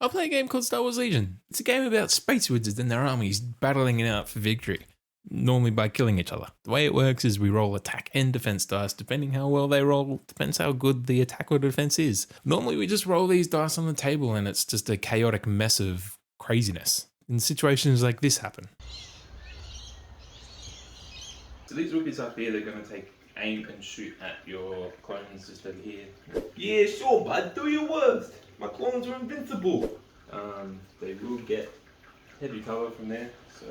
I play a game called Star Wars Legion. It's a game about space wizards and their armies battling it out for victory, normally by killing each other. The way it works is we roll attack and defense dice. Depending how well they roll, depends how good the attack or defense is. Normally we just roll these dice on the table and it's just a chaotic mess of craziness. And situations like this happen. So these rookies up here, they're going to take aim and shoot at your clones just over here. Yeah, sure, bud. Do your worst. My clones are invincible. They will get heavy cover from there. So,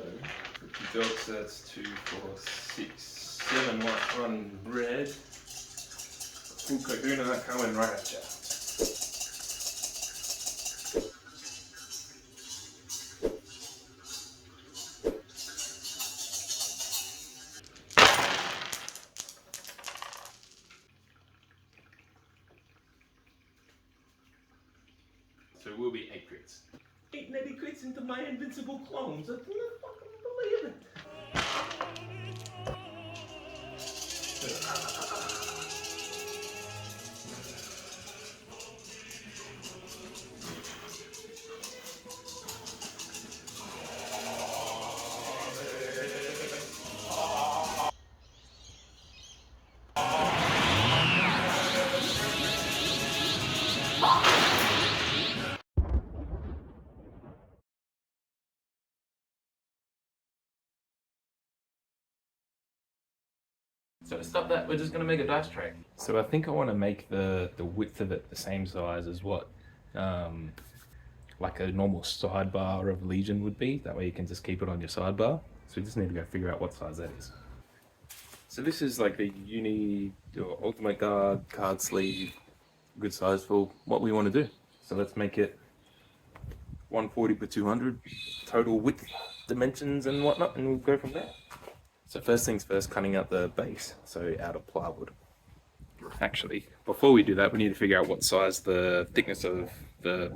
rookie dogs, that's 2, 4, 6, 7 white, 1 red. Full kahuna coming right at you. So it will be 8 crits. 8 netty crits into my invincible clones. I cannot fucking believe it. So to stop that, we're just going to make a dice tray. So I think I want to make the width of it the same size as what like a normal sidebar of Legion would be. That way you can just keep it on your sidebar. So we just need to go figure out what size that is. So this is like the Uni or Ultimate Guard card sleeve, good size for what we want to do. So let's make it 140 by 200 total width, dimensions and whatnot, and we'll go from there. So first things first, cutting out the base, so out of plywood. Actually, before we do that, we need to figure out what size the thickness of the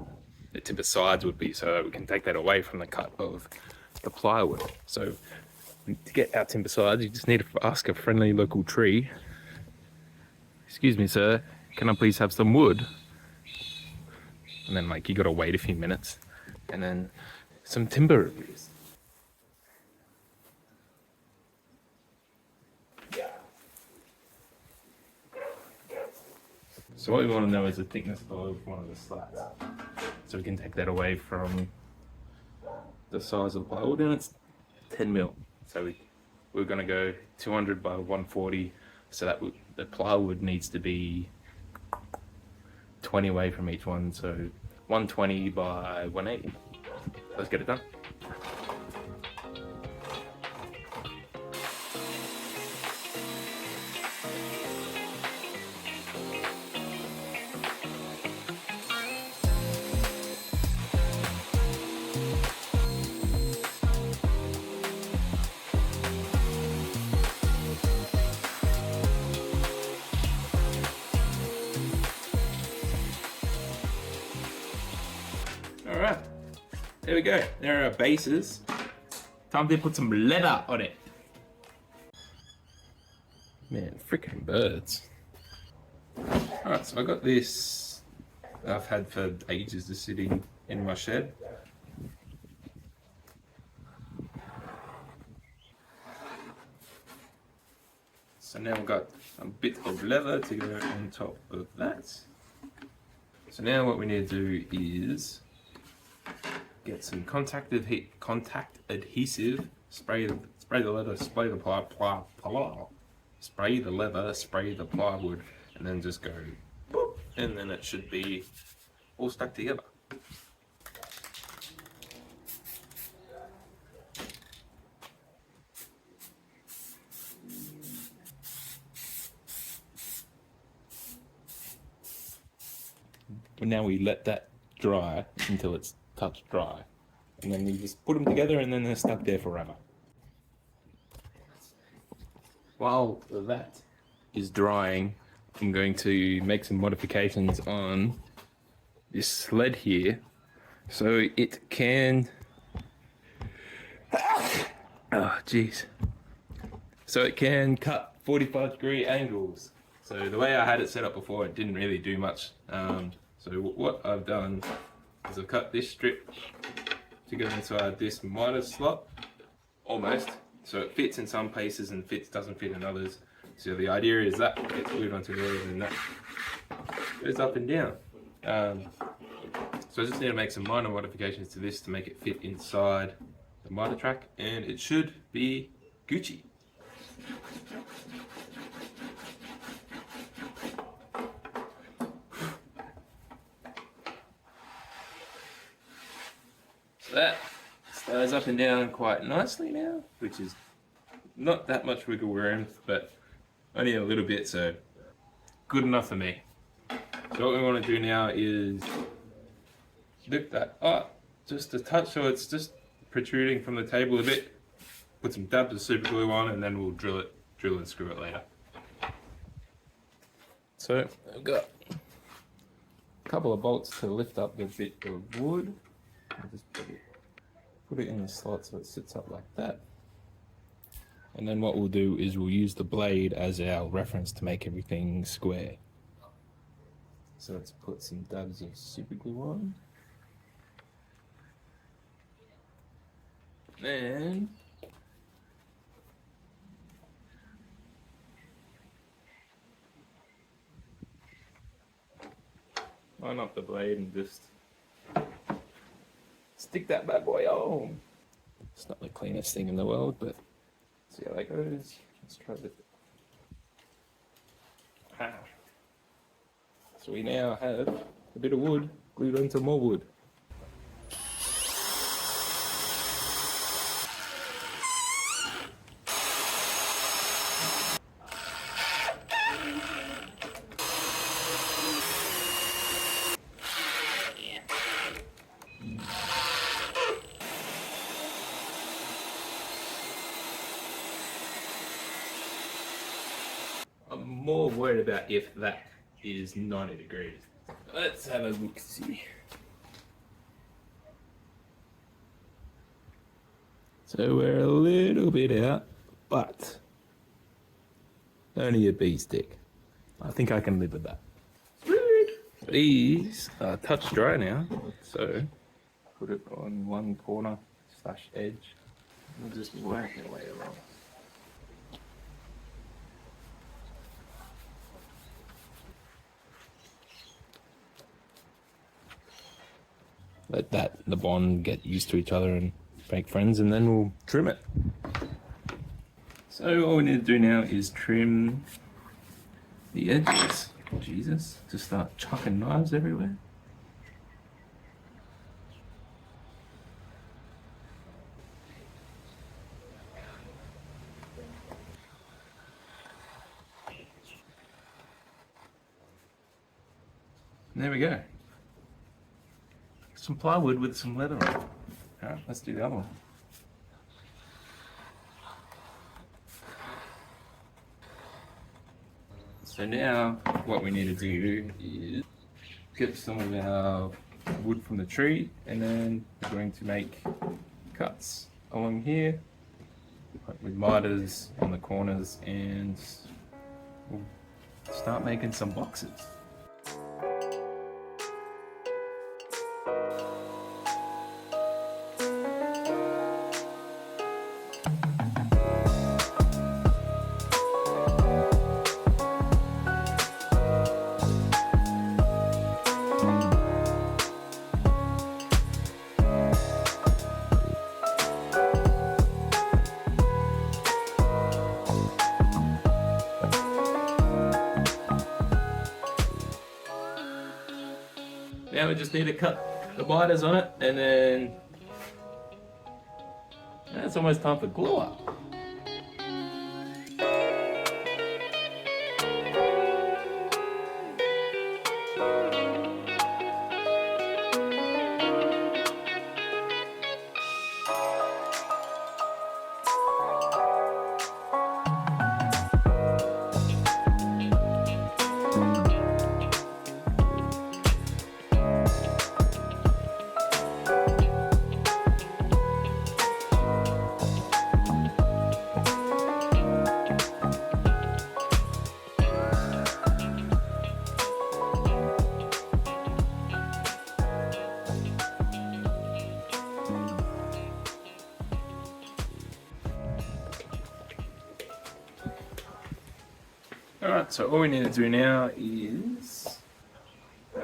timber sides would be, so we can take that away from the cut of the plywood. So to get our timber sides, you just need to ask a friendly local tree, "Excuse me, sir, can I please have some wood?" And then like you gotta wait a few minutes, and then some timber reviews. So what we want to know is the thickness of one of the slats. So we can take that away from the size of the plywood, and it's 10 mil. So we're going to go 200 by 140, so that the plywood needs to be 20 away from each one, so 120 by 180. Let's get it done. Alright, there we go. There are our bases. Time to put some leather on it. Man, freaking birds. Alright, so I got this I've had for ages, just sitting in my shed. So now I've got a bit of leather to go on top of that. So now what we need to do is get some contact adhesive, spray the leather, spray the plywood, and then just go boop, and then it should be all stuck together. And now we let that dry until it's touch dry, and then you just put them together and then they're stuck there forever. While that is drying, I'm going to make some modifications on this sled here so it can so it can cut 45-degree angles. So the way I had it set up before, it didn't really do much. So what I've done is I've cut this strip to go inside this miter slot, almost, so it fits in some places and doesn't fit in others. So the idea is that gets glued onto there and that goes up and down. So I just need to make some minor modifications to this to make it fit inside the miter track, and it should be Gucci. So that slides up and down quite nicely now, which is not that much wiggle room, but only a little bit, so good enough for me. So what we want to do now is lift that up just a touch so it's just protruding from the table a bit. Put some dabs of super glue on, and then we'll drill and screw it later. So I've got a couple of bolts to lift up the bit of wood. I'll just put it in the slot so it sits up like that. And then what we'll do is we'll use the blade as our reference to make everything square. So let's put some dabs of super glue on. And line up the blade and just stick that bad boy on. It's not the cleanest thing in the world, but see how that goes. Let's try this. So we now have a bit of wood glued onto more wood. I'm more worried about if that is 90 degrees. Let's have a look see. So we're a little bit out, but only a bee stick. I think I can live with that. These are touch dry now, so put it on one corner / edge. We'll just work our way along. Let the bond get used to each other and make friends, and then we'll trim it. So all we need to do now is trim the edges. Jesus, just start chucking knives everywhere. And there we go. Some plywood with some leather on it. Alright, let's do the other one. So now what we need to do is get some of our wood from the tree, and then we're going to make cuts along here with miters on the corners, and we'll start making some boxes. Now we just need to cut the miters on it, and then it's almost time for glue up. Alright, so all we need to do now is so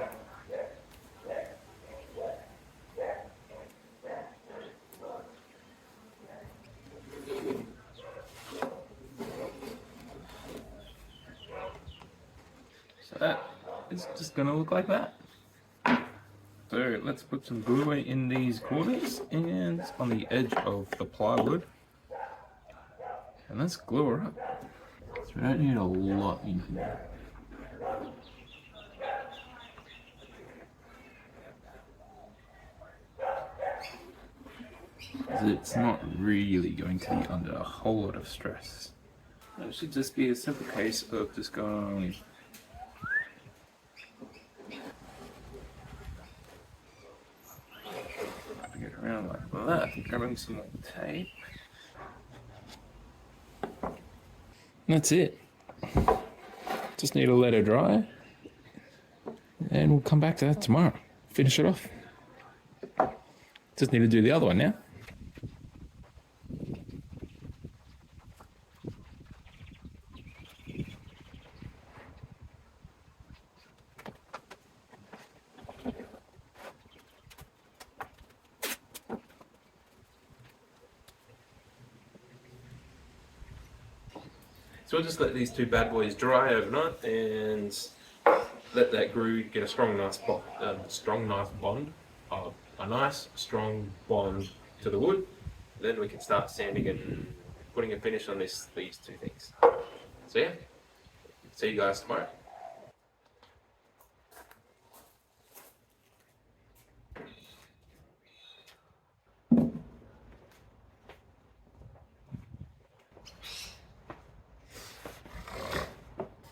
that is just gonna look like that. So let's put some glue in these corners and on the edge of the plywood, and let's glue her up. So we don't need a lot in here. It's not really going to be under a whole lot of stress. It should just be a simple case of just going it around like that, grabbing some more tape. That's it. Just need to let it dry, and we'll come back to that tomorrow. Finish it off. Just need to do the other one now. So we'll just let these two bad boys dry overnight and let that glue get a strong, nice bond, a nice, strong bond to the wood. Then we can start sanding it and putting a finish on these two things. So yeah, see you guys tomorrow.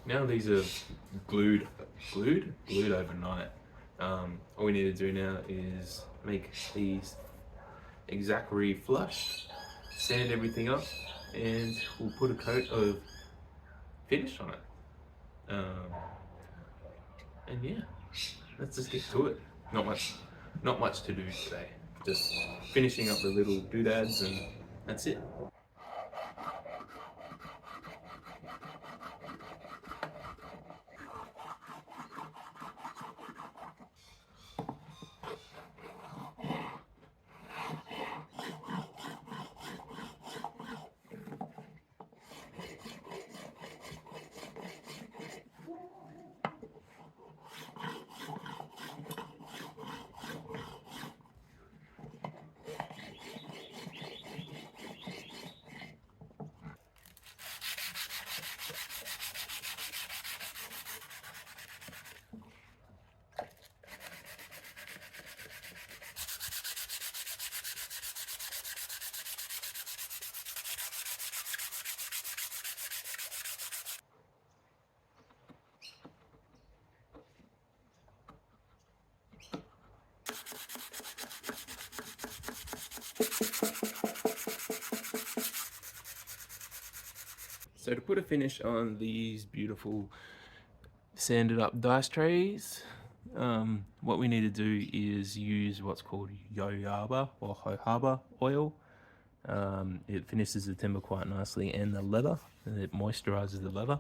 Now these are glued overnight. All we need to do now is make these exactly flush, sand everything up, and we'll put a coat of finish on it. And yeah, let's just get to it. Not much to do today. Just finishing up the little doodads, and that's it. So to put a finish on these beautiful sanded up dice trays, what we need to do is use what's called yoyaba or jojoba oil. It finishes the timber quite nicely, and the leather, and it moisturizes the leather.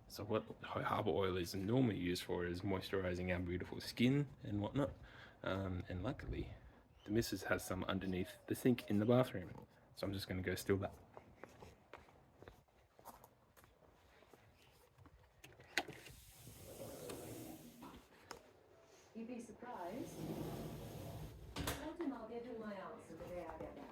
So what jojoba oil is normally used for is moisturizing our beautiful skin and whatnot. And luckily, the missus has some underneath the sink in the bathroom. So I'm just going to go steal that. You'd be surprised. I told him I'll give him my answer the day I get back.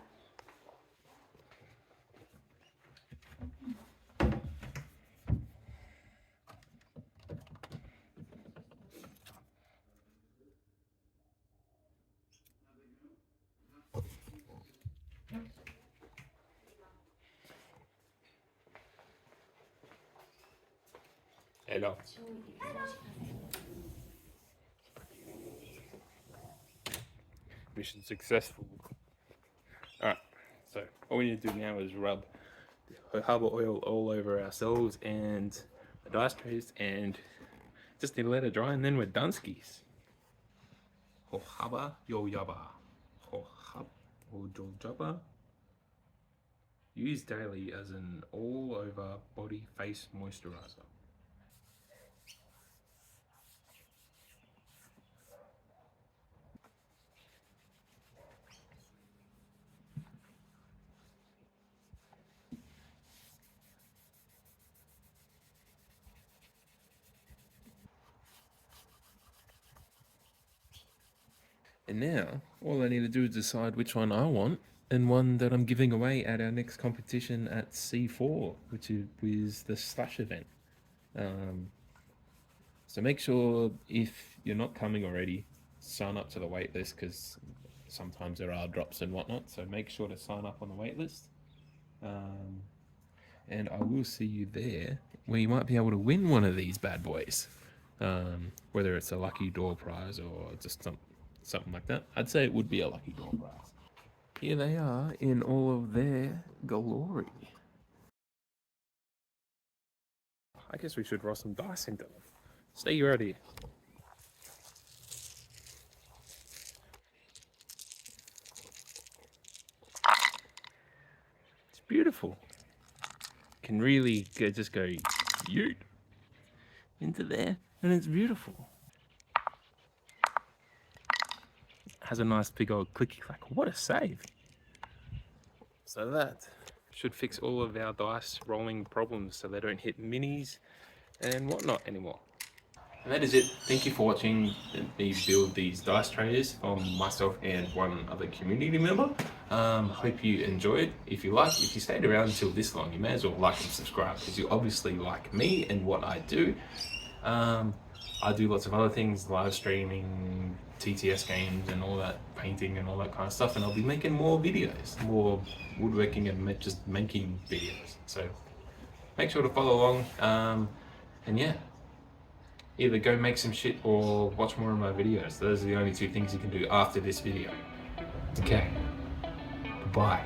Hello. Mission successful. Alright, so all we need to do now is rub the jojoba oil all over ourselves and the dice trays, and just need to let it dry, and then we're done skis. Jojoba yoyaba. Jojoba. Used daily as an all over body face moisturizer. And now, all I need to do is decide which one I want, and one that I'm giving away at our next competition at C4, which is the Slash event. So make sure, if you're not coming already, sign up to the wait list, because sometimes there are drops and whatnot. So make sure to sign up on the wait list. And I will see you there, where you might be able to win one of these bad boys. Whether it's a lucky door prize or just something like that. I'd say it would be a lucky door prize. Here they are in all of their glory. I guess we should roll some dice into them. Stay ready. It's beautiful. Can really just go yoot into there, and it's beautiful. Has a nice big old clicky clack. What a save! So that should fix all of our dice rolling problems, so they don't hit minis and whatnot anymore. And that is it. Thank you for watching me build these dice trays from myself and one other community member. Hope you enjoyed. If you stayed around until this long, you may as well like and subscribe, because you obviously like me and what I do. I do lots of other things, live streaming, TTS games and all that, painting and all that kind of stuff, and I'll be making more videos, more woodworking and just making videos. So make sure to follow along, and yeah, either go make some shit or watch more of my videos. Those are the only two things you can do after this video. Okay, goodbye.